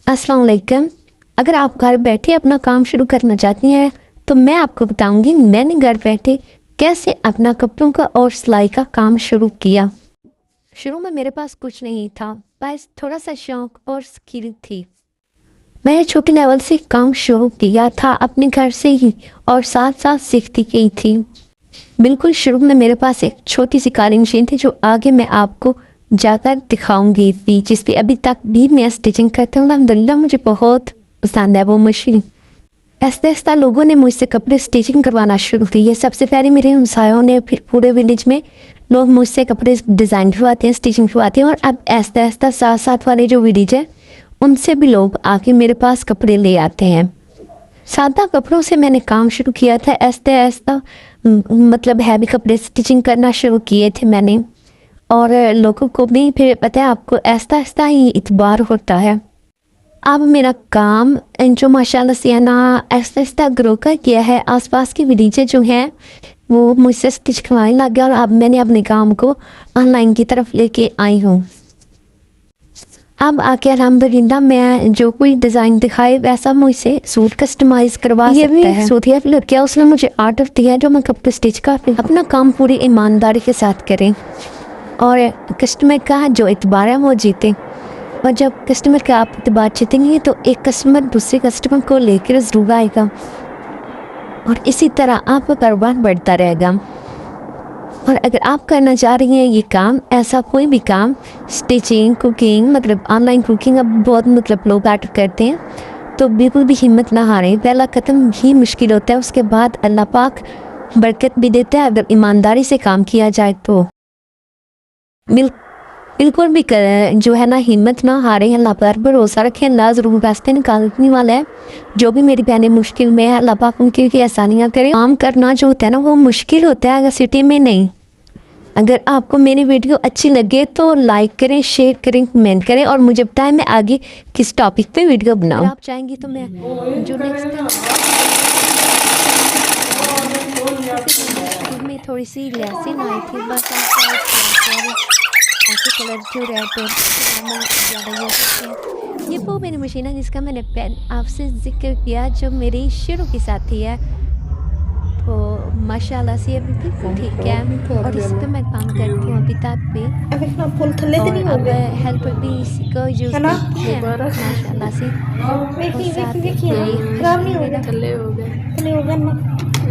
अस्सलाम वालेकुम। अगर आप घर बैठे अपना काम शुरू करना चाहती हैं तो मैं आपको बताऊंगी मैंने घर बैठे कैसे अपना कपड़ों का और सिलाई का काम शुरू किया। शुरू में मेरे पास कुछ नहीं था, बस थोड़ा सा शौक और स्किल थी। मैंने छोटे लेवल से काम शुरू किया था अपने घर से ही और साथ साथ सीखती गई थी। बिल्कुल शुरू में मेरे पास एक छोटी सी काली मशीन थी जो आगे मैं आपको जाकर दिखाऊंगी थी, जिस पे अभी तक भी मैं स्टिचिंग करती हूँ। अल्हम्दुलिल्लाह मुझे बहुत पसंद है वो मशीन। ऐसा ऐसा लोगों ने मुझसे कपड़े स्टिचिंग करवाना शुरू किए। सबसे पहले मेरे हमसायों ने, फिर पूरे विलेज में लोग मुझसे कपड़े डिज़ाइन करवाते हैं, स्टिचिंग करवाते हैं। और अब ऐसा ऐसा साथ साथ वाले जो विलेज है उनसे भी लोग आके मेरे पास कपड़े ले आते हैं। सादा कपड़ों से मैंने काम शुरू किया था। ऐसा ऐसा मतलब हैवी कपड़े स्टिचिंग करना शुरू किए थे मैंने, और लोगों को भी फिर पता है आपको ऐसा ऐसा ही इतबार होता है। अब मेरा काम जो माशाल्लाह से है ना ऐसा ऐसा ग्रो कर किया है। आसपास की विलेजें जो हैं वो मुझसे स्टिच करवाने लग गया और अब मैंने अपने काम को ऑनलाइन की तरफ लेके आई हूँ। अब आके अल्हम्दुलिल्लाह मैं जो कोई डिज़ाइन दिखाए वैसा मुझसे सूट कस्टमाइज़ करवा सकता है। सूटिया फिर क्या उसने मुझे आर्डर दिया है जो मैं कपड़े स्टिच कर अपना काम पूरी ईमानदारी के साथ करें और कस्टमर का जो एतबार है वो जीते। और जब कस्टमर का आप एतबार जीतेंगे तो एक कस्टमर दूसरे कस्टमर को लेकर ज़रूर आएगा और इसी तरह आपका कारोबार बढ़ता रहेगा। और अगर आप करना चाह रही हैं ये काम, ऐसा कोई भी काम, स्टिचिंग, कुकिंग, मतलब ऑनलाइन कुकिंग अब बहुत मतलब लोग आर्डर करते हैं, तो बिल्कुल भी हिम्मत ना हारें। पहला कदम ही मुश्किल होता है, उसके बाद अल्लाह पाक बरकत भी देता है अगर ईमानदारी से काम किया जाए तो। बिल्कुल भी जो है ना हिम्मत ना हारे, अल्लाह पर भरोसा रखें, अल्लाह ज़रूर रास्ते निकालने वाला है। जो भी मेरी बहनें मुश्किल में है अल्लाह पाक उनकी भी आसानियाँ करें। काम करना जो होता है ना वो मुश्किल होता है, अगर सिटी में नहीं। अगर आपको मेरी वीडियो अच्छी लगे तो लाइक करें, शेयर करें, कमेंट करें और मुझे बताएं मैं आगे किस टॉपिक पे वीडियो बनाऊँ। आप चाहेंगी तो मैं जो नेक्स्ट में थोड़ी सी लेसिंग आई थी, बस ऐसे कलर जो रेड और ज़्यादा यूज़ करते हैं। ये वो मेरी मशीन है जिसका मैंने आपसे जिक्र किया जो मेरी शुरू की साथी है। तो माशाल्लाह से अभी बिल्कुल ठीक है और इस पर मैं काम करती हूँ अभी तक भी, और अब हेल्प भी इसी को यूज़ करती है माशाल्लाह से।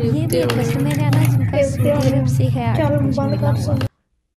ये भी कस्टमर है ना जिनका सऊदी अरब से है।